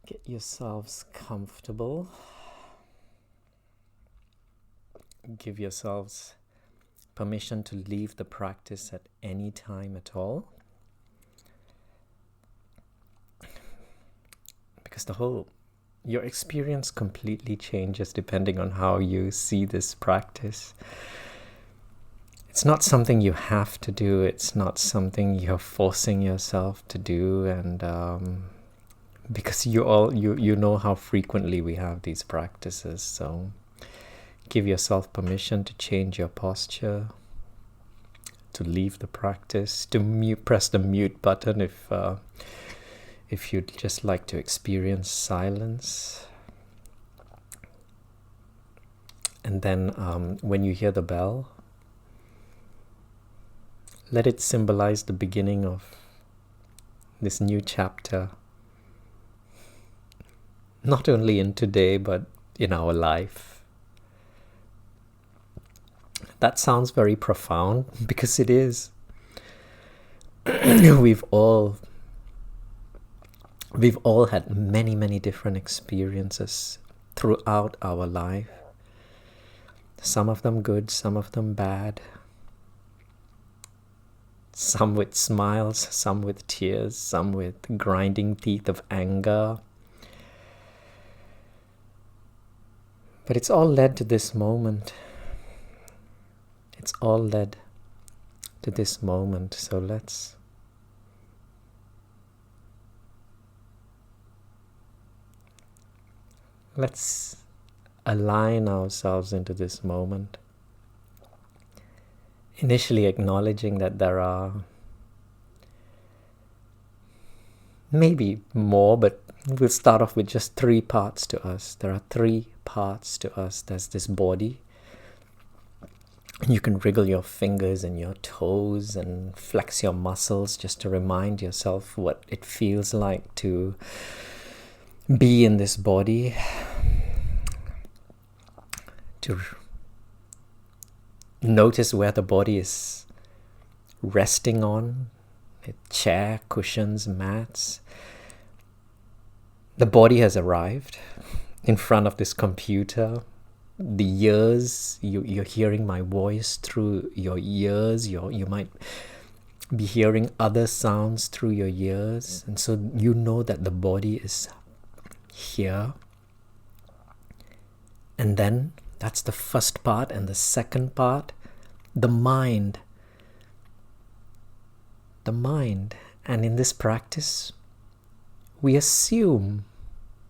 Get yourselves comfortable. Give yourselves permission to leave the practice at any time at all. Because your experience completely changes depending on how you see this practice. It's not something you have to do. It's not something you're forcing yourself to do. And because you know how frequently we have these practices, so give yourself permission to change your posture, to leave the practice, to press the mute button if you'd just like to experience silence. And then when you hear the bell, let it symbolize the beginning of this new chapter, not only in today, but in our life. That sounds very profound, because it is. We've all had many different experiences throughout our life. Some of them good, some of them bad. Some with smiles, some with tears, some with grinding teeth of anger. But it's all led to this moment. It's all led to this moment. So let's align ourselves into this moment. Initially acknowledging that there are maybe more, but we'll start off with just 3 parts to us. There are 3 parts to us. There's this body. You can wriggle your fingers and your toes and flex your muscles just to remind yourself what it feels like to be in this body. To notice where the body is resting on, a chair, cushions, mats. The body has arrived in front of this computer. The ears, you're hearing my voice through your ears. You might be hearing other sounds through your ears. And so you know that the body is here. And then that's the first part. And the second part, the mind. The mind. And in this practice, we assume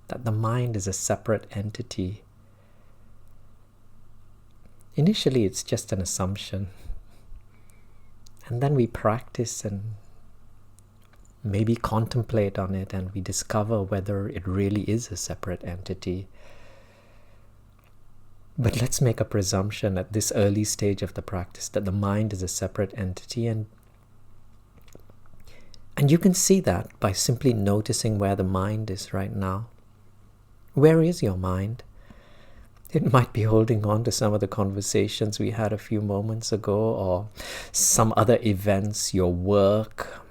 that the mind is a separate entity. Initially, it's just an assumption. And then we practice and maybe contemplate on it, and we discover whether it really is a separate entity. But let's make a presumption at this early stage of the practice that the mind is a separate entity, and you can see that by simply noticing where the mind is right now. Where is your mind? It might be holding on to some of the conversations we had a few moments ago, or some other events, your work,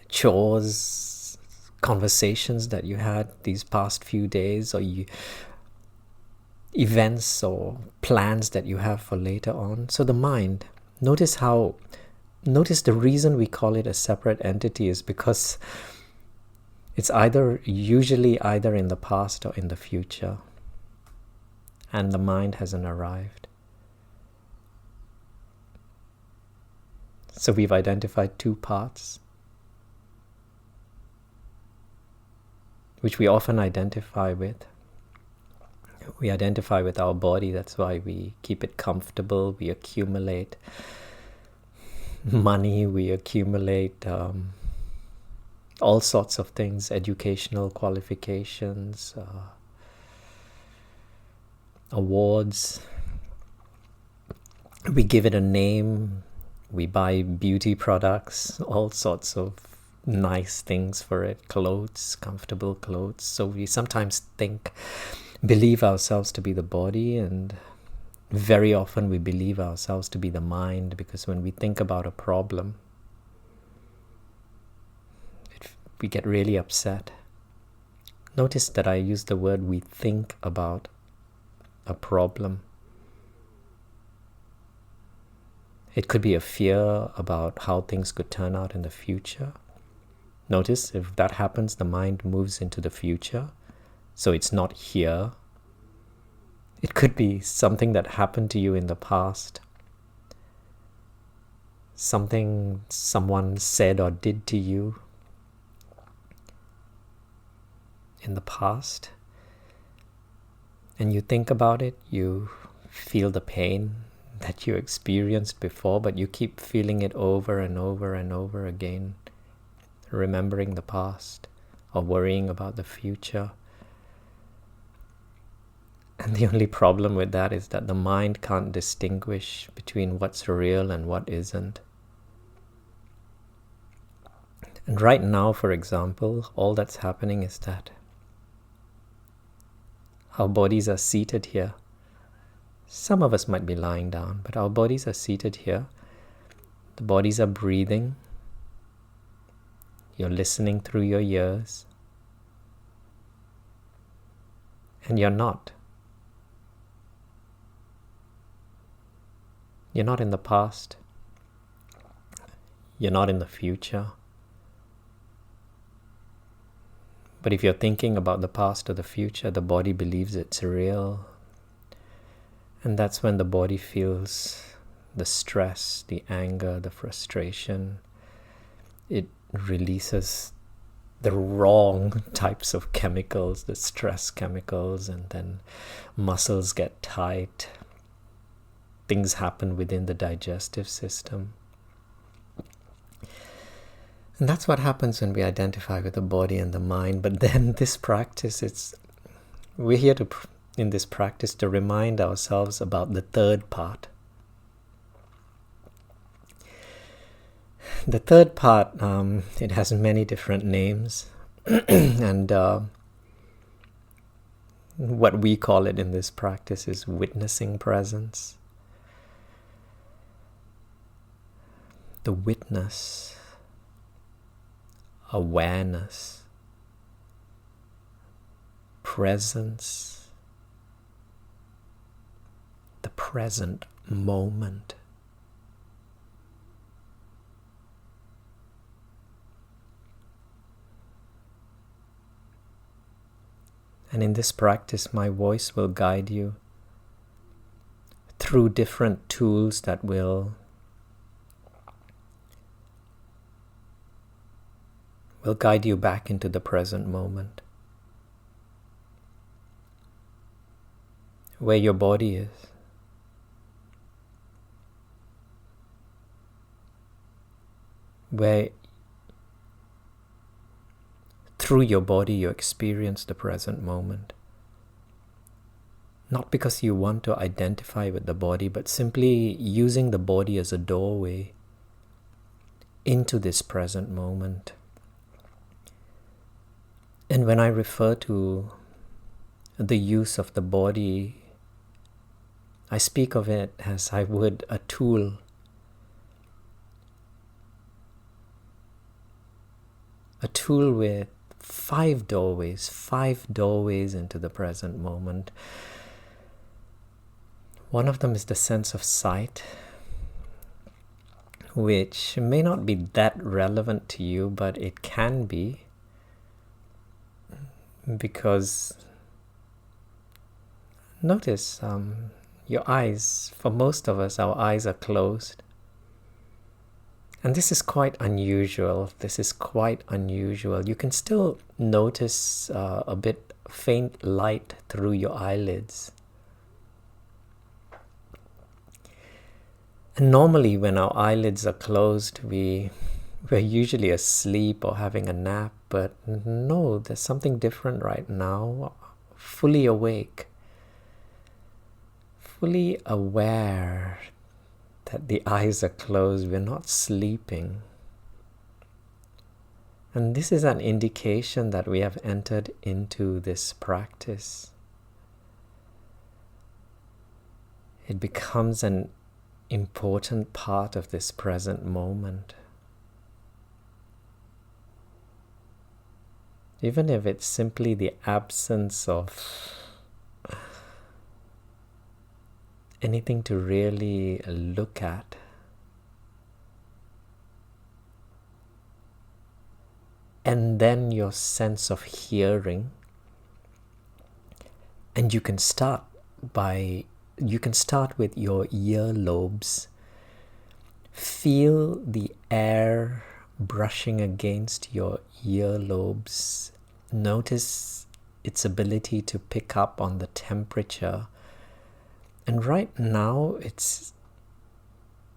chores, conversations that you had these past few days, or events or plans that you have for later on. So the mind, notice the reason we call it a separate entity is because it's usually either in the past or in the future. And the mind hasn't arrived. So we've identified 2 parts, which we often identify with. We identify with our body. That's why we keep it comfortable. We accumulate money. We accumulate all sorts of things, educational qualifications, awards. We give it a name. We buy beauty products, all sorts of nice things for it, clothes, comfortable clothes. So we sometimes believe ourselves to be the body, and very often we believe ourselves to be the mind, because when we think about a problem, we get really upset. Notice that I use the word we think about a problem. It could be a fear about how things could turn out in the future. Notice if that happens, the mind moves into the future, so it's not here. It could be something that happened to you in the past, something someone said or did to you in the past, and you think about it, you feel the pain that you experienced before, but you keep feeling it over and over and over again, remembering the past or worrying about the future. And the only problem with that is that the mind can't distinguish between what's real and what isn't. And right now, for example, all that's happening is that our bodies are seated here. Some of us might be lying down, but our bodies are seated here. The bodies are breathing. You're listening through your ears. And you're not. You're not in the past. You're not in the future. But if you're thinking about the past or the future, the body believes it's real. And that's when the body feels the stress, the anger, the frustration. It releases the wrong types of chemicals, the stress chemicals, and then muscles get tight. Things happen within the digestive system. And that's what happens when we identify with the body and the mind. But then this practice, we're here in this practice to remind ourselves about the third part. The third part, it has many different names. And what we call it in this practice is witnessing presence. The witness, awareness, presence, the present moment. And in this practice, my voice will guide you through different tools that will guide you back into the present moment, where your body is, where through your body you experience the present moment. Not because you want to identify with the body, but simply using the body as a doorway into this present moment. And when I refer to the use of the body, I speak of it as I would a tool. A tool with 5 doorways into the present moment. One of them is the sense of sight, which may not be that relevant to you, but it can be. Because notice your eyes, for most of us, our eyes are closed. And this is quite unusual. You can still notice a bit faint light through your eyelids. And normally when our eyelids are closed, we're usually asleep or having a nap. But no, there's something different right now. Fully awake. Fully aware that the eyes are closed. We're not sleeping. And this is an indication that we have entered into this practice. It becomes an important part of this present moment. even if it's simply the absence of anything to really look at. And then your sense of hearing. And you can start with your earlobes. Feel the air brushing against your earlobes. Notice its ability to pick up on the temperature. And right now,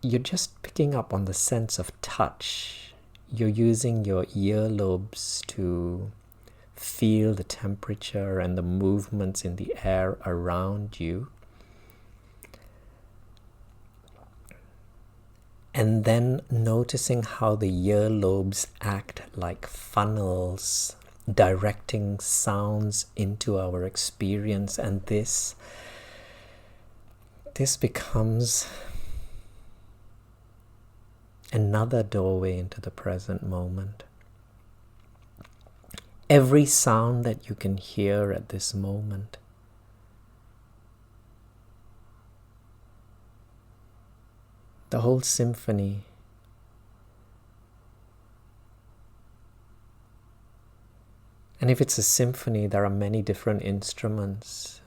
you're just picking up on the sense of touch. You're using your earlobes to feel the temperature and the movements in the air around you. And then noticing how the earlobes act like funnels, directing sounds into our experience. And this becomes another doorway into the present moment. Every sound that you can hear at this moment, the whole symphony, and if it's a symphony, there are many different instruments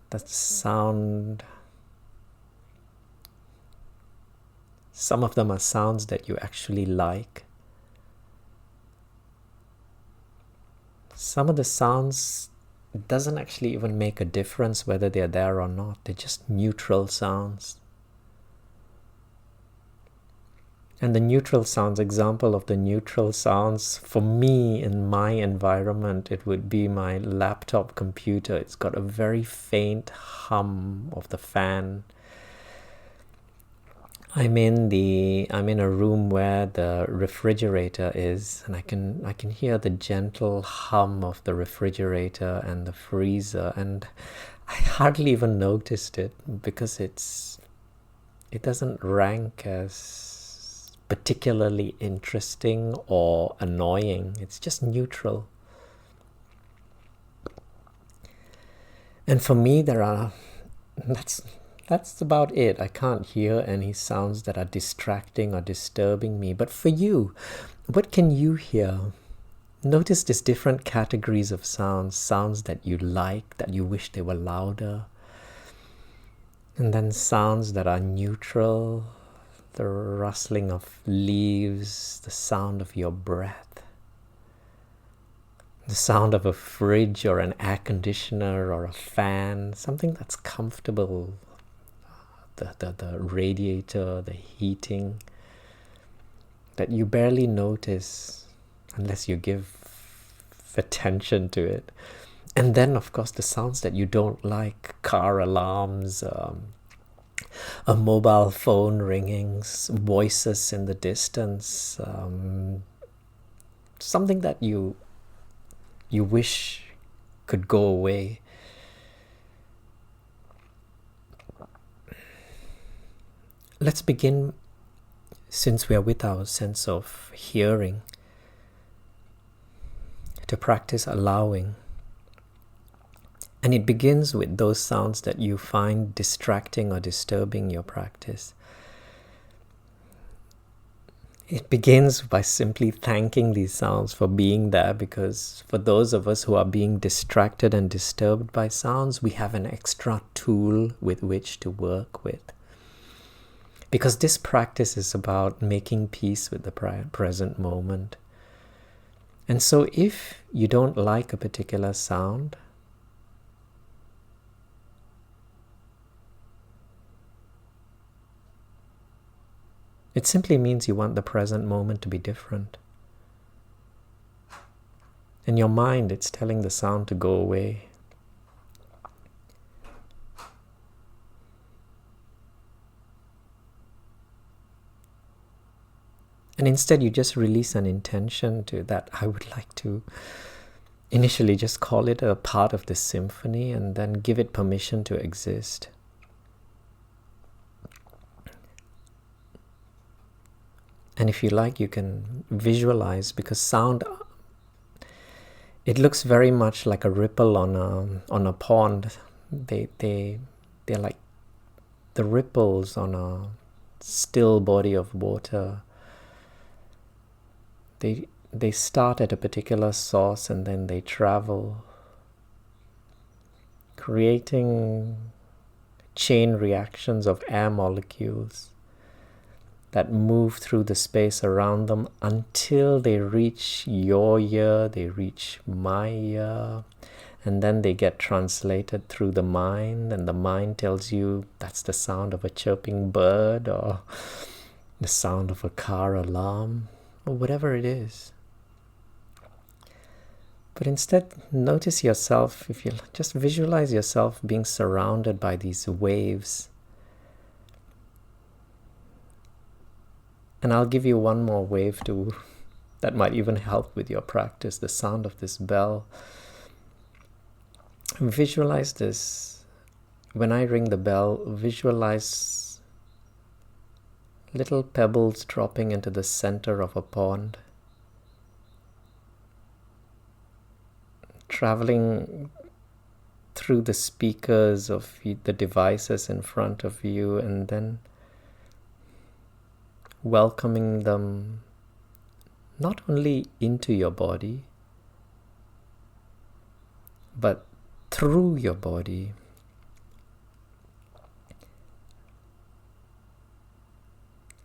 that sound. Some of them are sounds that you actually like. Some of the sounds, it doesn't actually even make a difference whether they're there or not. They're just neutral sounds. And the neutral sounds, example of the neutral sounds, for me in my environment, it would be my laptop computer. It's got a very faint hum of the fan. I'm in a room where the refrigerator is, and I can hear the gentle hum of the refrigerator and the freezer, and I hardly even noticed it because it doesn't rank as particularly interesting or annoying. It's just neutral. And for me, that's about it. I can't hear any sounds that are distracting or disturbing me. But for you, what can you hear? Notice these different categories of sounds that you like, that you wish they were louder. And then sounds that are neutral, the rustling of leaves, the sound of your breath, the sound of a fridge or an air conditioner or a fan, something that's comfortable. The radiator, the heating, that you barely notice unless you give attention to it. And then, of course, the sounds that you don't like, car alarms, a mobile phone ringing, voices in the distance, something that you wish could go away. Let's begin, since we are with our sense of hearing, to practice allowing. And it begins with those sounds that you find distracting or disturbing your practice. It begins by simply thanking these sounds for being there, because for those of us who are being distracted and disturbed by sounds, we have an extra tool with which to work with. Because this practice is about making peace with the present moment. And so if you don't like a particular sound, it simply means you want the present moment to be different. In your mind, it's telling the sound to go away. And instead, you just release an intention to that. I would like to initially just call it a part of the symphony and then give it permission to exist. And if you like, you can visualize, because sound, it looks very much like a ripple on a pond. They're like the ripples on a still body of water. They start at a particular source and then they travel, creating chain reactions of air molecules that move through the space around them until they reach your ear, they reach my ear, and then they get translated through the mind, and the mind tells you that's the sound of a chirping bird or the sound of a car alarm or whatever it is. But instead, notice yourself, if you just visualize yourself being surrounded by these waves. And I'll give you one more wave that might even help with your practice, the sound of this bell. Visualize this. When I ring the bell, visualize little pebbles dropping into the center of a pond, traveling through the speakers of the devices in front of you, and then welcoming them not only into your body, but through your body.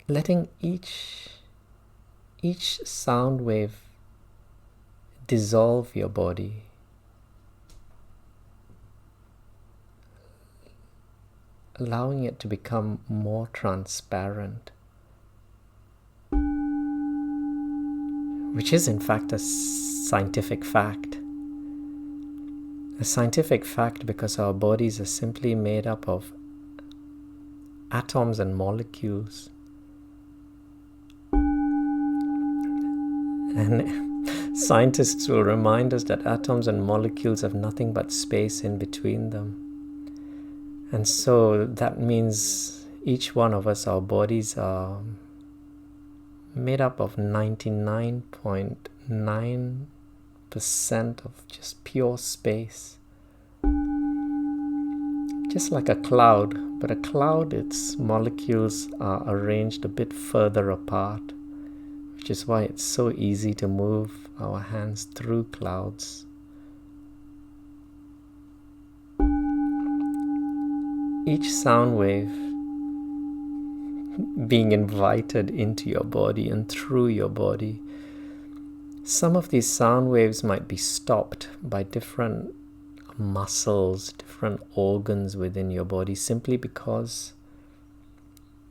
Letting each sound wave dissolve your body. Allowing it to become more transparent, which is in fact a scientific fact. A scientific fact because our bodies are simply made up of atoms and molecules. And scientists will remind us that atoms and molecules have nothing but space in between them. And so that means each one of us, our bodies are made up of 99.9% of just pure space. Just like a cloud, but a cloud, its molecules are arranged a bit further apart, which is why it's so easy to move our hands through clouds. Each sound wave being invited into your body and through your body. Some of these sound waves might be stopped by different muscles, different organs within your body, simply because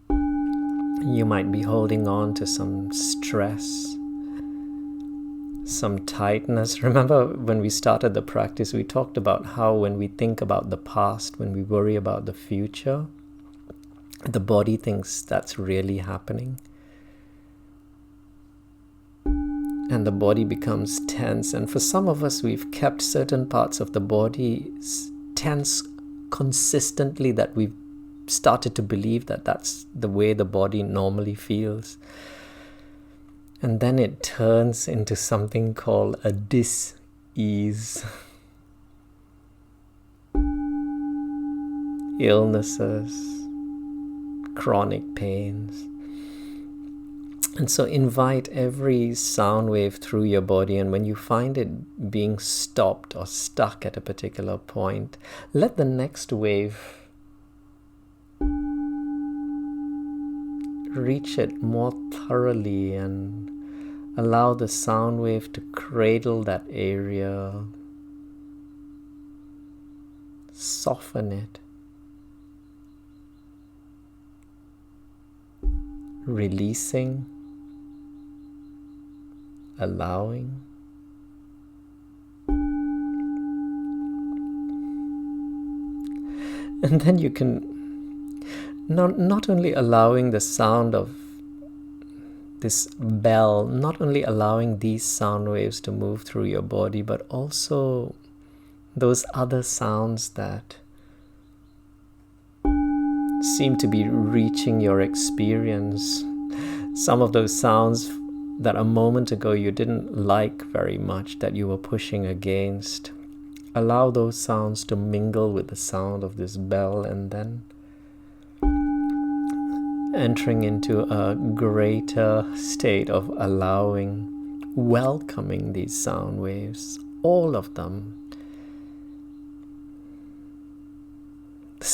you might be holding on to some stress, some tightness. Remember when we started the practice, we talked about how when we think about the past, when we worry about the future, the body thinks that's really happening. And the body becomes tense. And for some of us, we've kept certain parts of the body tense consistently, that we've started to believe that that's the way the body normally feels. And then it turns into something called a dis-ease. Illnesses, chronic pains. And so invite every sound wave through your body, and when you find it being stopped or stuck at a particular point, let the next wave reach it more thoroughly and allow the sound wave to cradle that area, soften it, releasing, allowing. And then you can not only allowing the sound of this bell, not only allowing these sound waves to move through your body, but also those other sounds that seem to be reaching your experience. Some of those sounds that a moment ago you didn't like very much, that you were pushing against, allow those sounds to mingle with the sound of this bell, and then entering into a greater state of allowing, welcoming these sound waves, all of them. The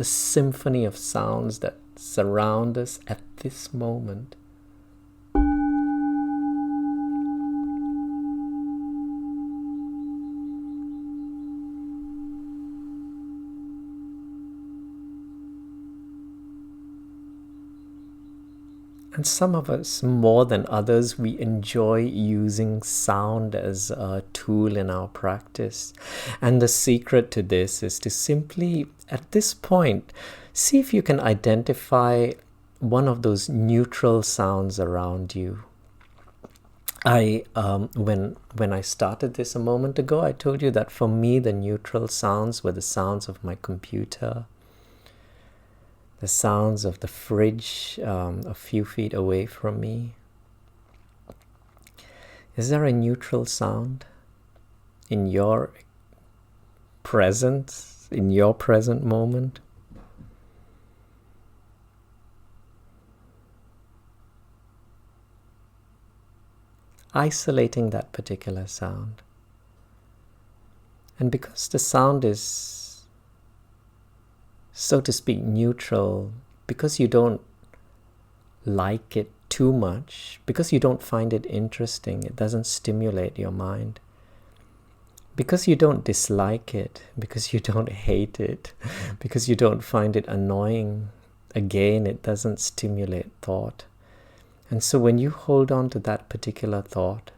symphony of sounds that surround us at this moment. And some of us, more than others, we enjoy using sound as a tool in our practice. And the secret to this is to simply, at this point, see if you can identify one of those neutral sounds around you. When I started this a moment ago, I told you that for me, the neutral sounds were the sounds of my computer, the sounds of the fridge a few feet away from me. Is there a neutral sound in your presence, in your present moment? Isolating that particular sound. And because the sound is, so to speak, neutral, because you don't like it too much, because you don't find it interesting, it doesn't stimulate your mind, because you don't dislike it, because you don't hate it, because you don't find it annoying, again, it doesn't stimulate thought. And so when you hold on to that particular thought,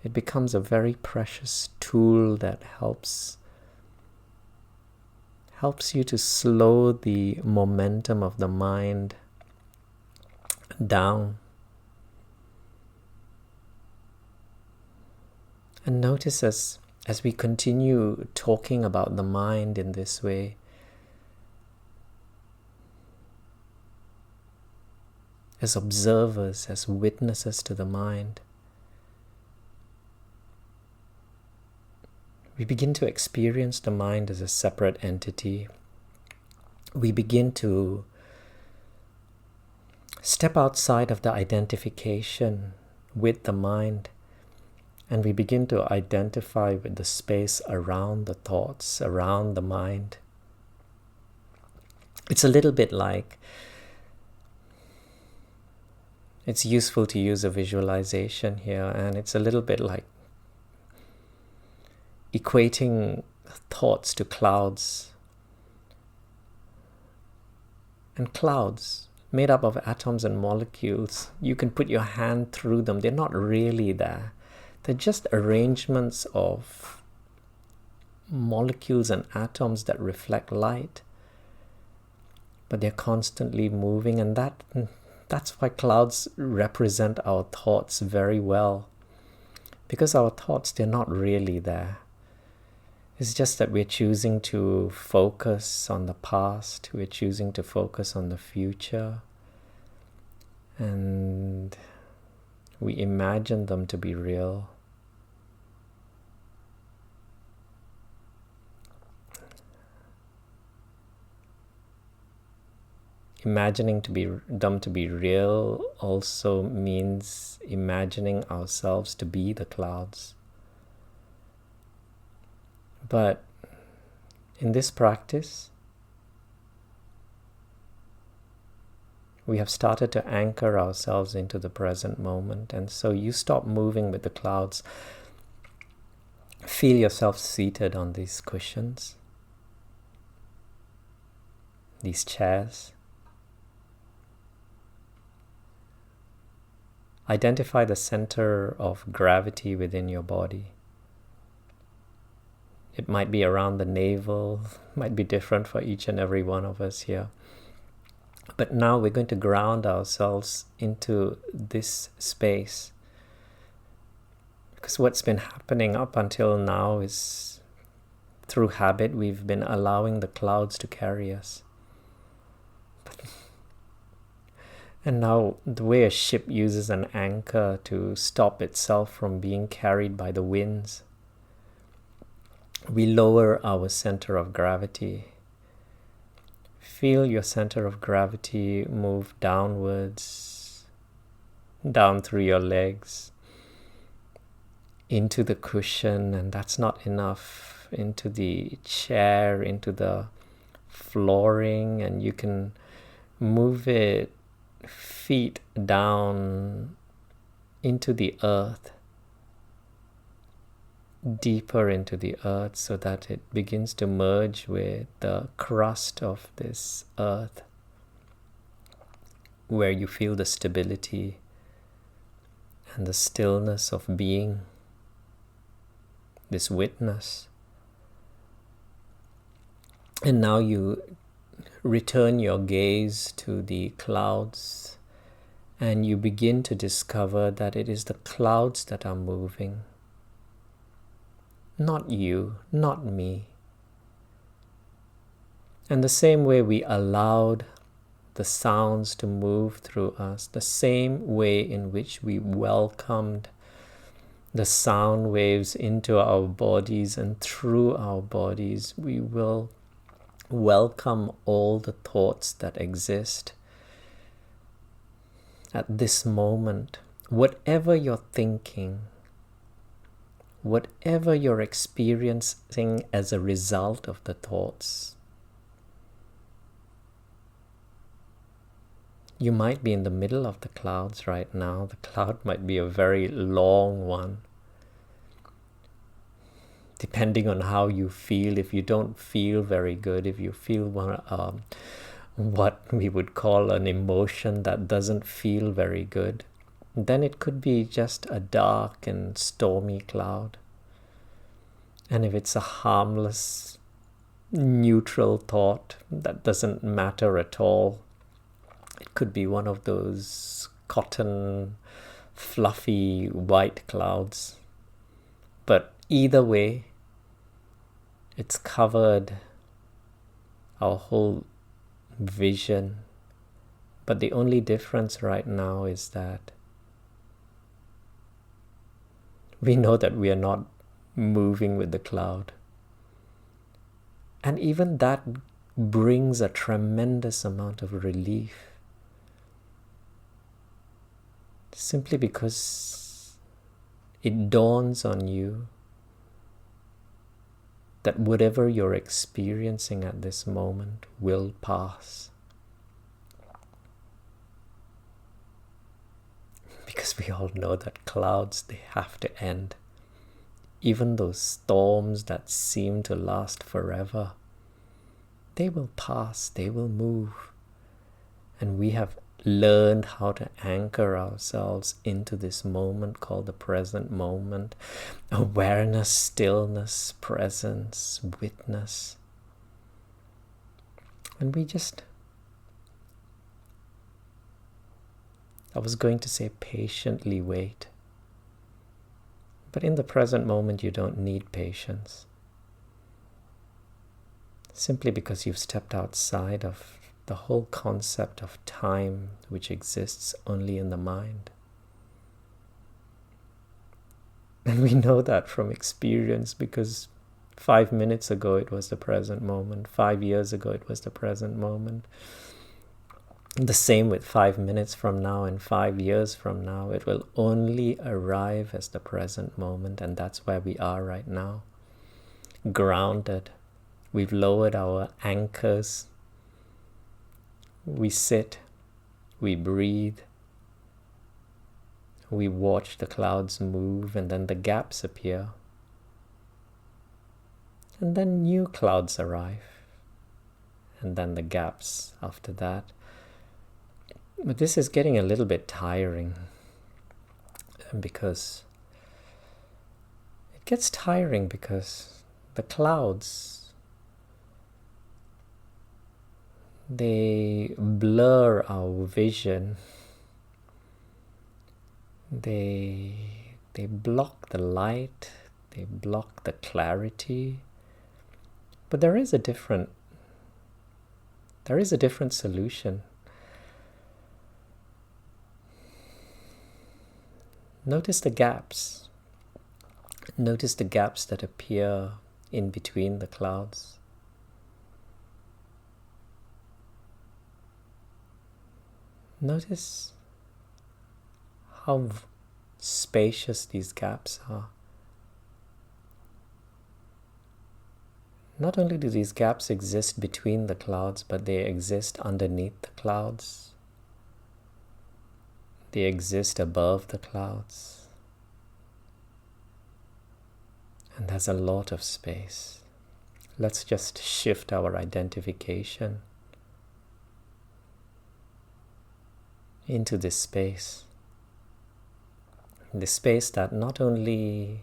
it becomes a very precious tool that helps you to slow the momentum of the mind down. And notice as we continue talking about the mind in this way, as observers, as witnesses to the mind, we begin to experience the mind as a separate entity. We begin to step outside of the identification with the mind, and we begin to identify with the space around the thoughts, around the mind. It's a little bit like, it's useful to use a visualization here, and it's a little bit like equating thoughts to clouds. And clouds, made up of atoms and molecules, you can put your hand through them. They're not really there. They're just arrangements of molecules and atoms that reflect light. But they're constantly moving, and that's why clouds represent our thoughts very well. Because our thoughts, they're not really there. It's just that we're choosing to focus on the past, we're choosing to focus on the future, and we imagine them to be real. Imagining them to be real also means imagining ourselves to be the clouds. But in this practice, we have started to anchor ourselves into the present moment. And so you stop moving with the clouds. Feel yourself seated on these cushions, these chairs. Identify the center of gravity within your body. It might be around the navel, might be different for each and every one of us here. But now we're going to ground ourselves into this space. Because what's been happening up until now is, through habit, we've been allowing the clouds to carry us. And now the way a ship uses an anchor to stop itself from being carried by the winds, we lower our center of gravity. Feel your center of gravity move downwards, down through your legs, into the cushion, and that's not enough, into the chair, into the flooring, and you can move it feet down into the earth, deeper into the earth, so that it begins to merge with the crust of this earth, where you feel the stability and the stillness of being, this witness. And now you return your gaze to the clouds, and you begin to discover that it is the clouds that are moving. Not you, not me. And the same way we allowed the sounds to move through us, the same way in which we welcomed the sound waves into our bodies and through our bodies, we will welcome all the thoughts that exist at this moment. Whatever you're thinking, whatever you're experiencing as a result of the thoughts, you might be in the middle of the clouds right now. The cloud might be a very long one, depending on how you feel. If you don't feel very good, if you feel what we would call an emotion that doesn't feel very good, then it could be just a dark and stormy cloud. And if it's a harmless, neutral thought that doesn't matter at all, it could be one of those cotton, fluffy, white clouds. But either way, it's covered our whole vision. But the only difference right now is that we know that we are not moving with the cloud. And even that brings a tremendous amount of relief. Simply because it dawns on you that whatever you're experiencing at this moment will pass. Because we all know that clouds, they have to end. Even those storms that seem to last forever, they will pass, they will move. And we have learned how to anchor ourselves into this moment called the present moment. Awareness, stillness, presence, witness. And I was going to say patiently wait. But in the present moment, you don't need patience. Simply because you've stepped outside of the whole concept of time, which exists only in the mind. And we know that from experience, because 5 minutes ago it was the present moment, 5 years ago it was the present moment. The same with 5 minutes from now and 5 years from now, it will only arrive as the present moment, and that's where we are right now. Grounded. We've lowered our anchors. We sit, we breathe, we watch the clouds move, and then the gaps appear. And then new clouds arrive, and then the gaps after that. But this is getting a little bit tiring, because it gets tiring because the clouds, they blur our vision. They block the light, they block the clarity. But there is a different solution. Notice the gaps. Notice the gaps that appear in between the clouds. Notice how spacious these gaps are. Not only do these gaps exist between the clouds, but they exist underneath the clouds. They exist above the clouds. And there's a lot of space. Let's just shift our identification into this space. This space that not only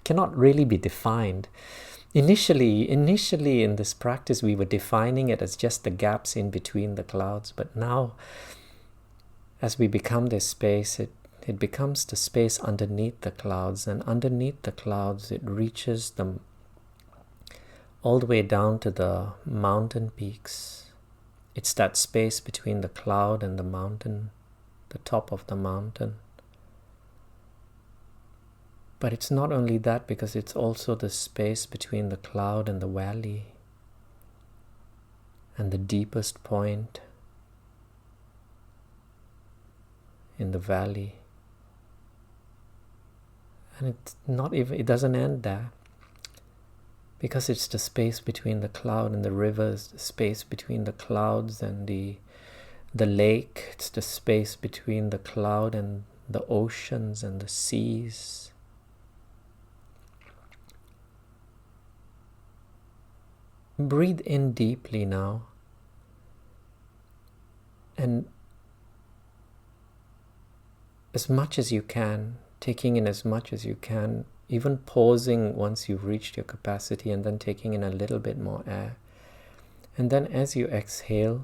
cannot really be defined. Initially in this practice, we were defining it as just the gaps in between the clouds. But now, as we become this space, it becomes the space underneath the clouds. And underneath the clouds, it reaches them all the way down to the mountain peaks. It's that space between the cloud and the mountain, the top of the mountain. But it's not only that, because it's also the space between the cloud and the valley, and the deepest point in the valley. And it doesn't end there, because it's the space between the cloud and the rivers, the space between the clouds and the lake. It's the space between the cloud and the oceans and the seas. Breathe in deeply now, and as much as you can, taking in as much as you can, even pausing once you've reached your capacity, and then taking in a little bit more air. And then as you exhale,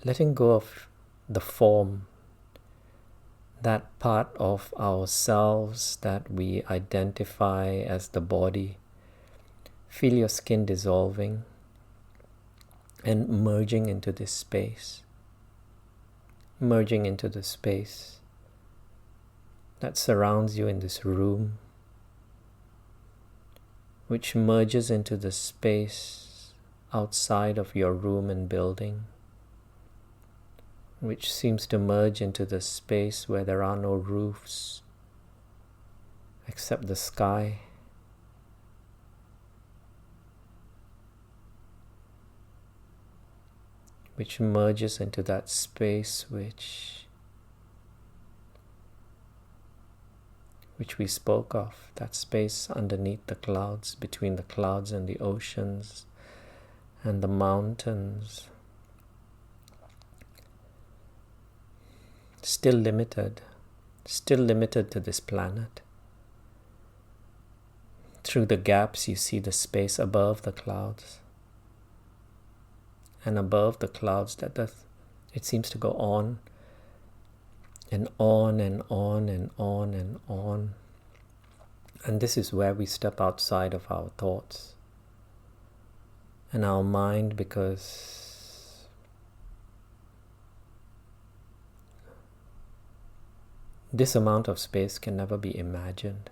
letting go of the form, that part of ourselves that we identify as the body. Feel your skin dissolving and merging into this space. Merging into the space that surrounds you in this room, which merges into the space outside of your room and building, which seems to merge into the space where there are no roofs except the sky. Which merges into that space which we spoke of, that space underneath the clouds, between the clouds and the oceans and the mountains. Still limited to this planet. Through the gaps you see the space above the clouds. And above the clouds, it seems to go on and on and on and on and on. And this is where we step outside of our thoughts and our mind, because this amount of space can never be imagined.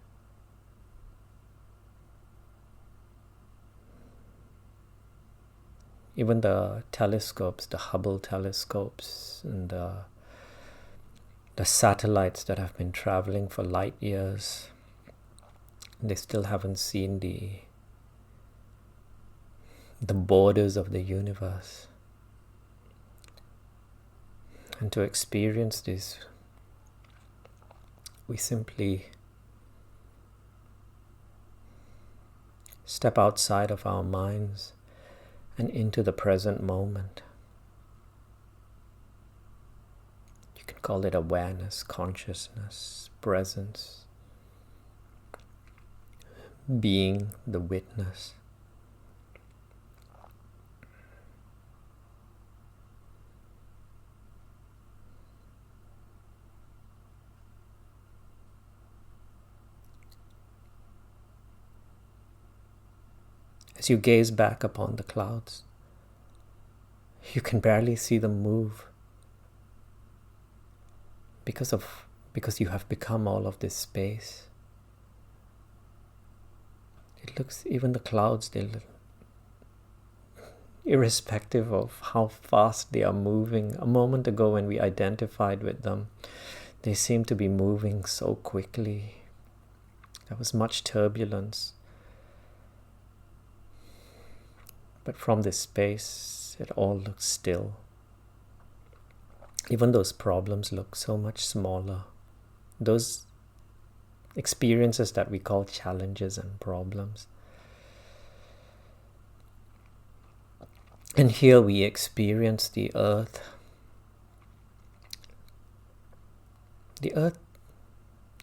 Even the telescopes, the Hubble telescopes, and the satellites that have been traveling for light years, they still haven't seen the borders of the universe. And to experience this, we simply step outside of our minds and into the present moment. You can call it awareness, consciousness, presence, being the witness. As you gaze back upon the clouds, you can barely see them move. because you have become all of this space. It looks, even the clouds, they look, irrespective of how fast they are moving. A moment ago when we identified with them, they seem to be moving so quickly. There was much turbulence. But from this space, it all looks still. Even those problems look so much smaller. Those experiences that we call challenges and problems. And here we experience the earth. The earth,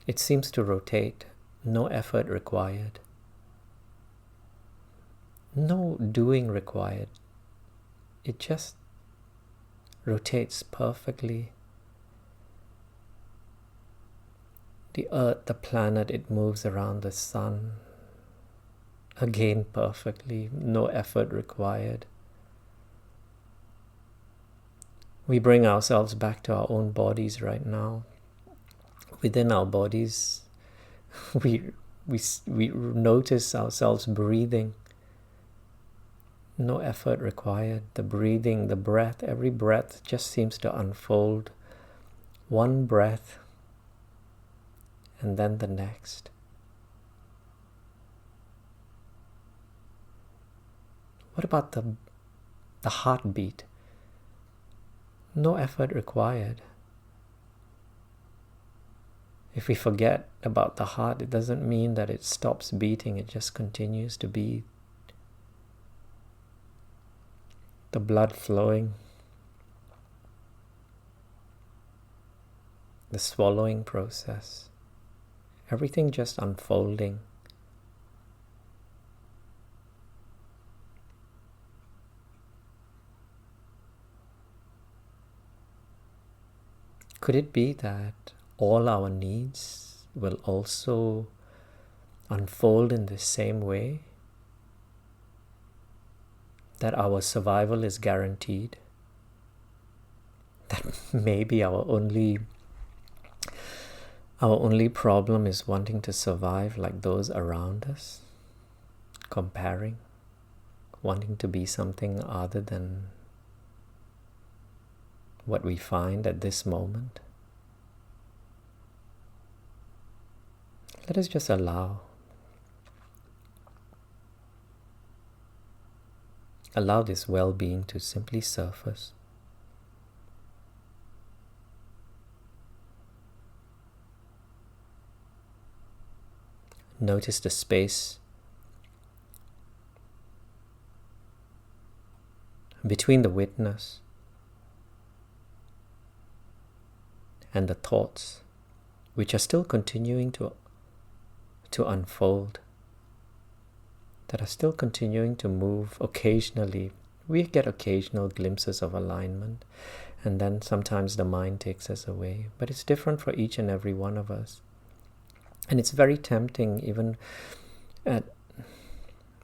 it seems to rotate, no effort required. No doing required. It just rotates perfectly. The earth, the planet, it moves around the sun. Again, perfectly, no effort required. We bring ourselves back to our own bodies right now. Within our bodies, we notice ourselves breathing. No effort required. The breathing, the breath, every breath just seems to unfold. One breath, and then the next. What about the heartbeat? No effort required. If we forget about the heart, it doesn't mean that it stops beating, it just continues to beat. The blood flowing, the swallowing process, everything just unfolding. Could it be that all our needs will also unfold in the same way? That our survival is guaranteed? That maybe our only problem is wanting to survive like those around us? Comparing? Wanting to be something other than what we find at this moment? Let us just allow this well-being to simply surface. Notice the space between the witness and the thoughts, which are still continuing to unfold, that are still continuing to move. Occasionally, we get occasional glimpses of alignment, and then sometimes the mind takes us away. But it's different for each and every one of us. And it's very tempting, even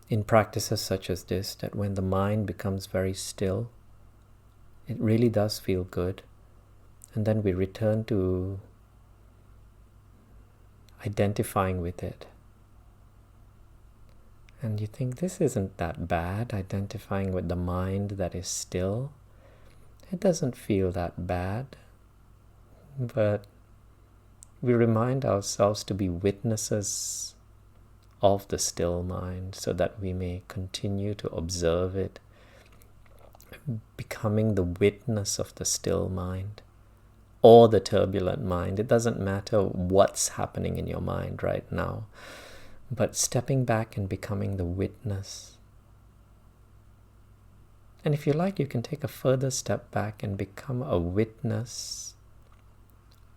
in practices such as this, that when the mind becomes very still, it really does feel good. And then we return to identifying with it. And you think, this isn't that bad, identifying with the mind that is still. It doesn't feel that bad. But we remind ourselves to be witnesses of the still mind, so that we may continue to observe it, becoming the witness of the still mind or the turbulent mind. It doesn't matter what's happening in your mind right now, but stepping back and becoming the witness. And if you like, you can take a further step back and become a witness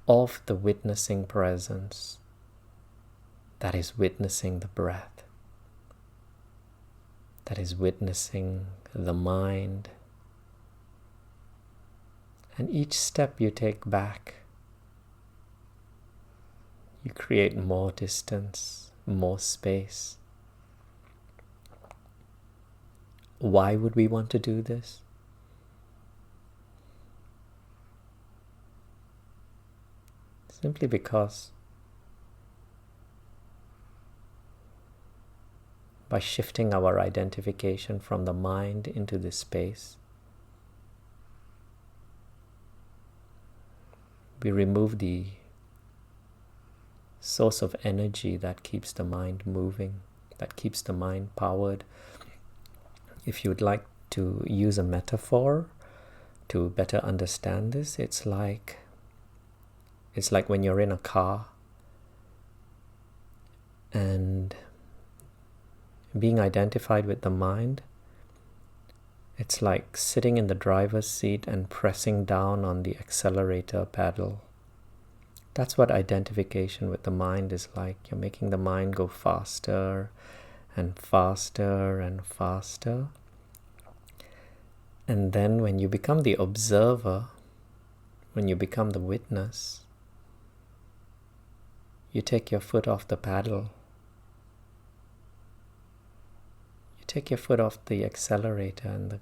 of the witnessing presence that is witnessing the breath, that is witnessing the mind. And each step you take back, you create more distance, more space. Why would we want to do this? simply because by shifting our identification from the mind into this space, we remove the source of energy that keeps the mind moving, that keeps the mind powered. If you would like to use a metaphor to better understand this, it's like when you're in a car and being identified with the mind, it's like sitting in the driver's seat and pressing down on the accelerator pedal. That's what identification with the mind is like. You're making the mind go faster and faster and faster. And then when you become the observer, when you become the witness, you take your foot off the paddle. You take your foot off the accelerator, and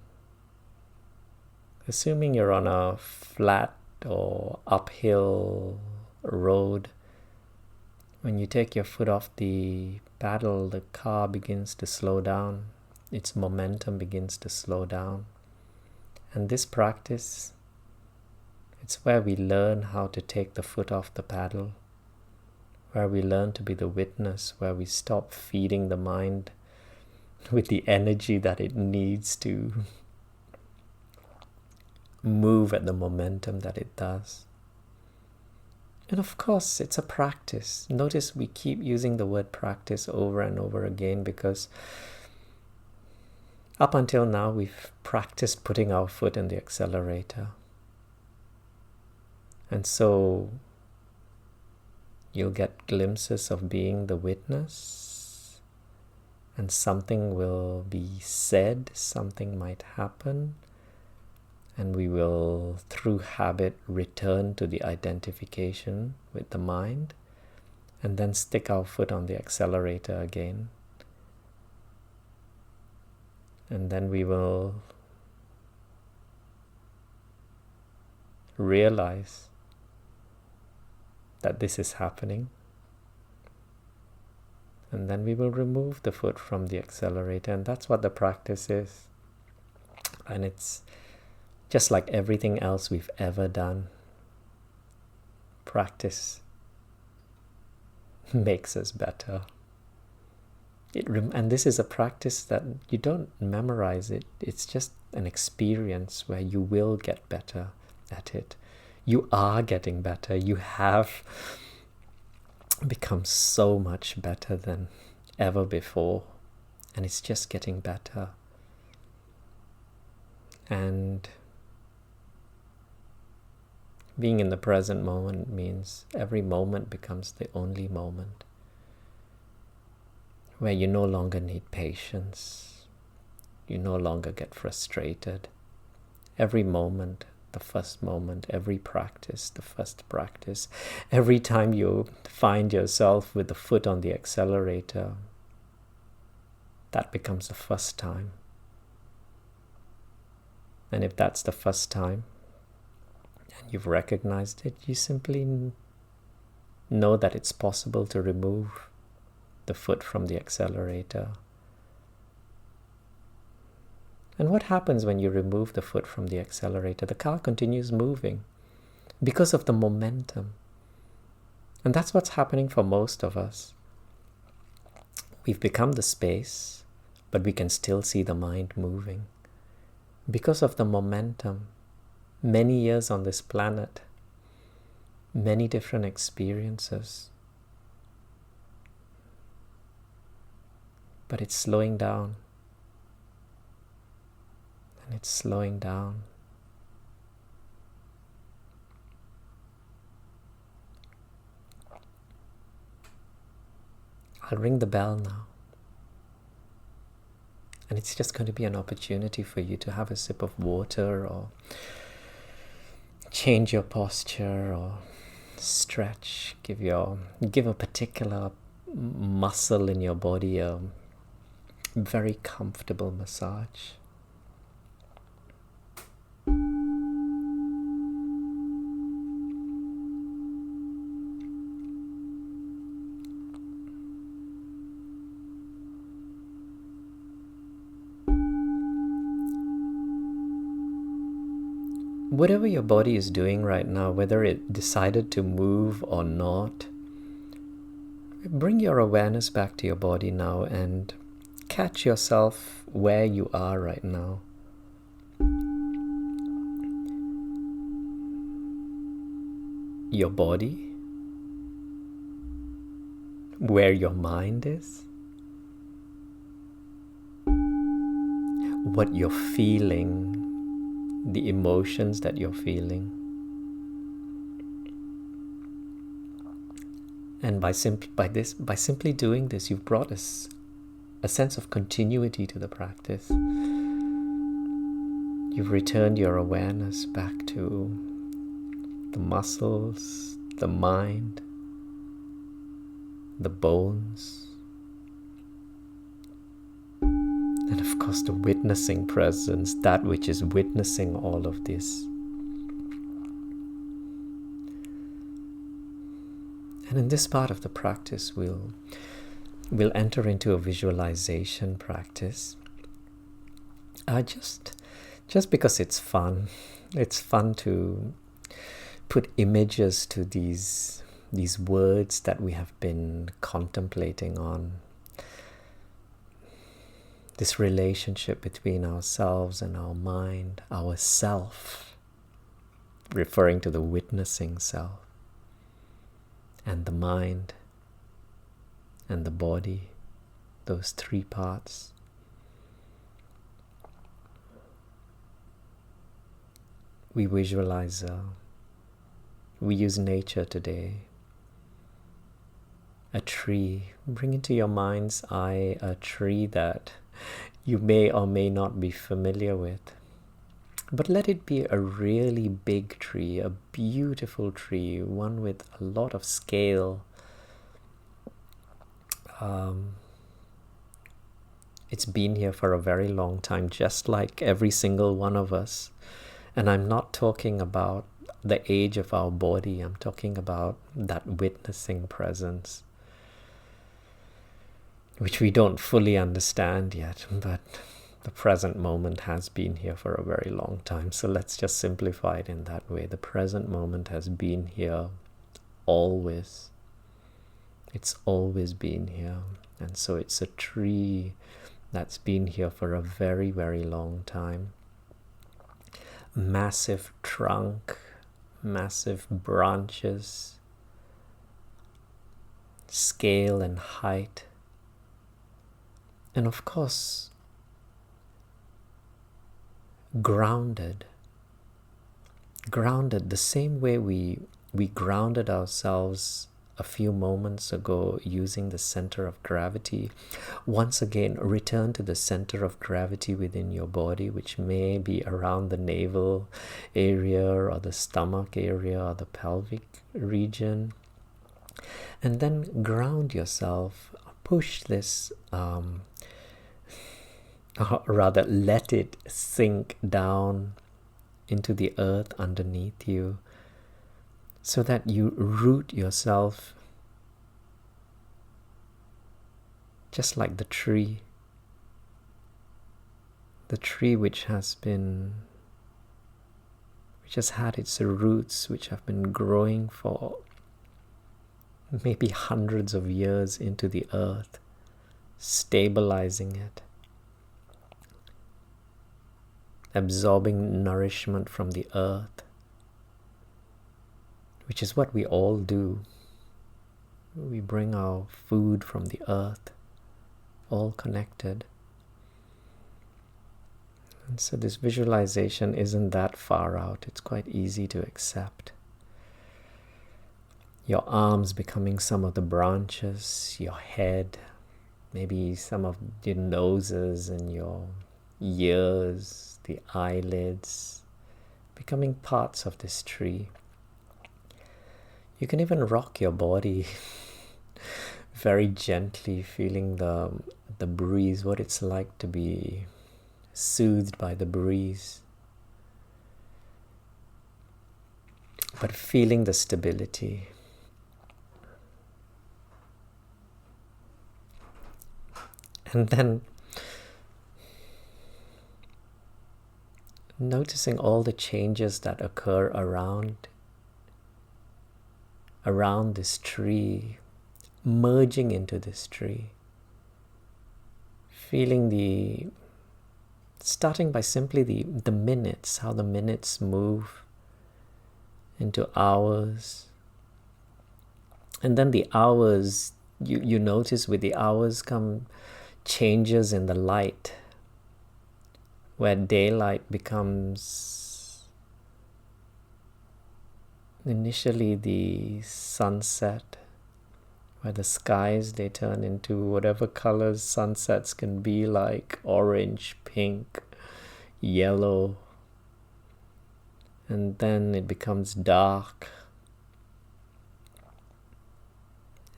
assuming you're on a flat or uphill road, when you take your foot off the paddle, the car begins to slow down. Its momentum begins to slow down. And this practice, it's where we learn how to take the foot off the paddle, where we learn to be the witness, where we stop feeding the mind with the energy that it needs to move at the momentum that it does. And of course, it's a practice. Notice we keep using the word practice over and over again because up until now, we've practiced putting our foot in the accelerator. And so you'll get glimpses of being the witness, and something will be said, something might happen, and we will, through habit, return to the identification with the mind, and then stick our foot on the accelerator again. And then we will realize that this is happening. And then we will remove the foot from the accelerator. And that's what the practice is. And it's just like everything else we've ever done. Practice makes us better. And this is a practice that you don't memorize it. It's just an experience where you will get better at it. You are getting better. You have become so much better than ever before. And it's just getting better. And being in the present moment means every moment becomes the only moment, where you no longer need patience, you no longer get frustrated. Every moment, the first moment, every practice, the first practice, every time you find yourself with the foot on the accelerator, that becomes the first time. And if that's the first time, and you've recognized it, you simply know that it's possible to remove the foot from the accelerator. And what happens when you remove the foot from the accelerator? The car continues moving because of the momentum. And that's what's happening for most of us. We've become the space, but we can still see the mind moving. Because of the momentum, many years on this planet, many different experiences, but it's slowing down, and it's slowing down. I'll ring the bell now, and it's just going to be an opportunity for you to have a sip of water, or change your posture, or stretch, give a particular muscle in your body a very comfortable massage. whatever your body is doing right now, whether it decided to move or not, bring your awareness back to your body now and catch yourself where you are right now. Your body, where your mind is, what you're feeling, the emotions that you're feeling. And by simply doing this, you've brought us a sense of continuity to the practice. You've returned your awareness back to the muscles, the mind, the bones, and of course the witnessing presence, that which is witnessing all of this. And in this part of the practice, we'll enter into a visualization practice. Just because it's fun. It's fun to put images to these words that we have been contemplating on. This relationship between ourselves and our mind, our self, referring to the witnessing self, and the mind, and the body, those three parts. We visualize, we use nature today. A tree, bring into your mind's eye a tree that you may or may not be familiar with. But let it be a really big tree, a beautiful tree, one with a lot of scale. It's been here for a very long time, just like every single one of us. And I'm not talking about the age of our body, I'm talking about that witnessing presence, which we don't fully understand yet, but the present moment has been here for a very long time. So let's just simplify it in that way. The present moment has been here always. It's always been here. And so it's a tree that's been here for a very, very long time. Massive trunk, massive branches, scale and height. And of course, grounded the same way we grounded ourselves a few moments ago using the center of gravity. Once again, return to the center of gravity within your body, which may be around the navel area or the stomach area or the pelvic region. And then ground yourself, push this, or rather let it sink down into the earth underneath you, so that you root yourself just like the tree which has had its roots, which have been growing for maybe hundreds of years into the earth, stabilizing it, absorbing nourishment from the earth, which is what we all do. We bring our food from the earth, all connected. And so this visualization isn't that far out. It's quite easy to accept. Your arms becoming some of the branches, your head, maybe some of your noses and your ears, the eyelids, becoming parts of this tree. You can even rock your body very gently, feeling the breeze, what it's like to be soothed by the breeze, but feeling the stability. And then Noticing all the changes that occur around this tree, merging into this tree. Feeling starting by simply the minutes, how the minutes move into hours. And then the hours, you notice with the hours come changes in the light, where daylight becomes initially the sunset, where the skies, they turn into whatever colors sunsets can be, like orange, pink, yellow, and then it becomes dark.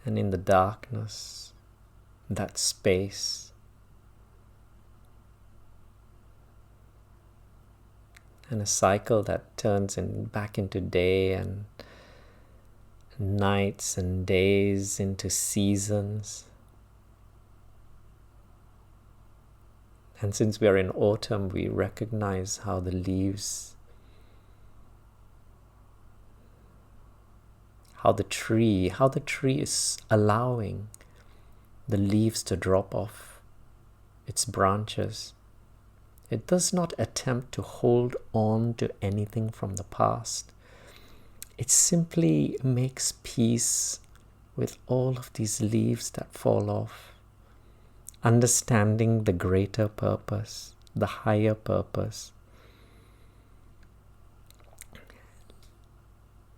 And in the darkness, that space, and a cycle that turns back into day, and nights and days into seasons. And since we are in autumn, we recognize how the leaves, how the tree is allowing the leaves to drop off its branches. It does not attempt to hold on to anything from the past. It simply makes peace with all of these leaves that fall off, understanding the greater purpose, the higher purpose.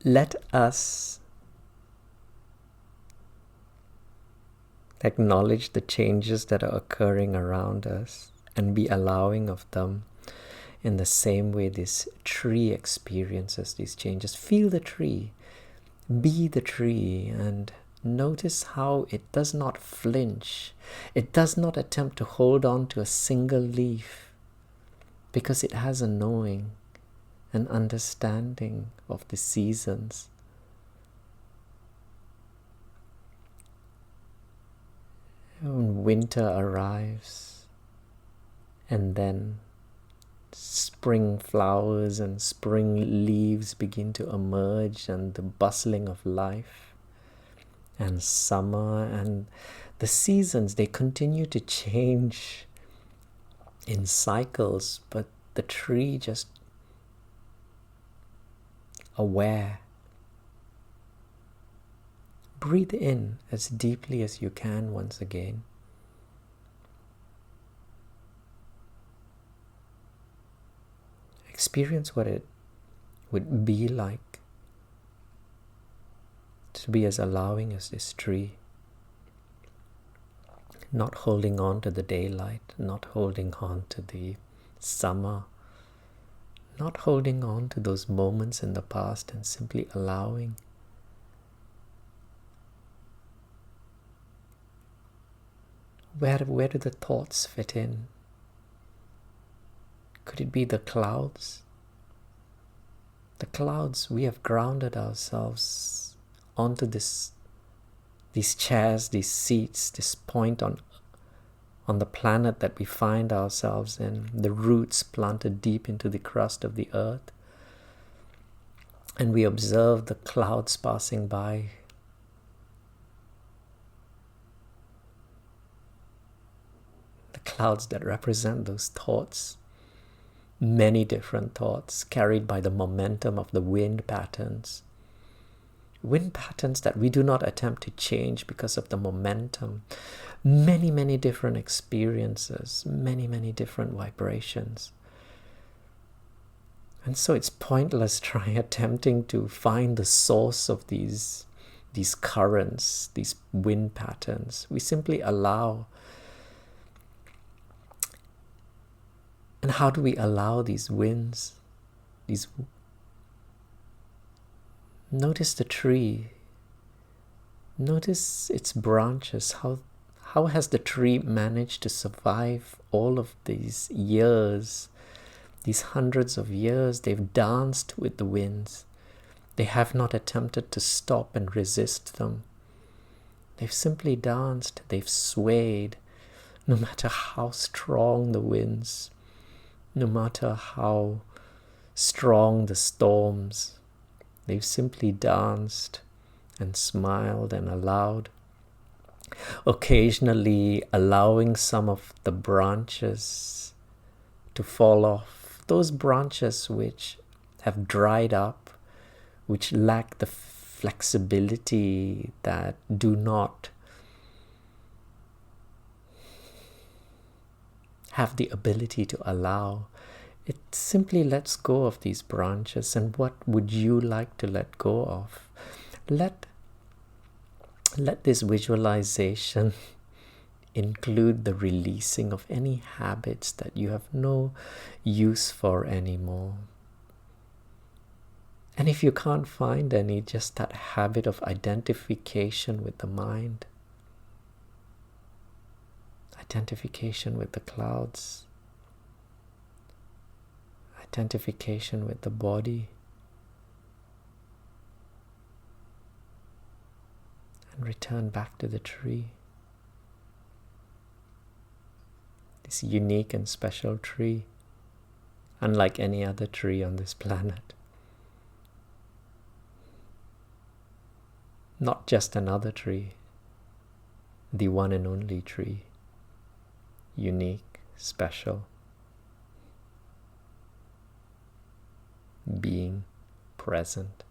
Let us acknowledge the changes that are occurring around us and be allowing of them in the same way this tree experiences these changes. Feel the tree, be the tree, and notice how it does not flinch. It does not attempt to hold on to a single leaf, because it has a knowing, an understanding of the seasons. When winter arrives, and then spring flowers and spring leaves begin to emerge, and the bustling of life, and summer, and the seasons, they continue to change in cycles, but the tree just aware. Breathe in as deeply as you can once again. Experience what it would be like to be as allowing as this tree. Not holding on to the daylight, not holding on to the summer, not holding on to those moments in the past, and simply allowing. Where do the thoughts fit in? Could it be the clouds? The clouds, we have grounded ourselves onto these chairs, these seats, this point on the planet that we find ourselves in, the roots planted deep into the crust of the earth. And we observe the clouds passing by. The clouds that represent those thoughts, many different thoughts carried by the momentum of the wind patterns. Wind patterns that we do not attempt to change because of the momentum. Many, many different experiences, many, many different vibrations. And so it's pointless attempting to find the source of these currents, these wind patterns. We simply allow. And how do we allow these winds? Notice the tree. Notice its branches. How has the tree managed to survive all of these years? These hundreds of years, they've danced with the winds. They have not attempted to stop and resist them. They've simply danced. They've swayed, no matter how strong the winds, no matter how strong the storms. They've simply danced and smiled and allowed, occasionally allowing some of the branches to fall off, those branches which have dried up, which lack the flexibility, that do not have the ability to allow. It simply lets go of these branches. And what would you like to let go of? Let this visualization include the releasing of any habits that you have no use for anymore. And if you can't find any, just that habit of identification with the mind, identification with the clouds, identification with the body, and return back to the tree. This unique and special tree, unlike any other tree on this planet. Not just another tree, the one and only tree. Unique, special, being present.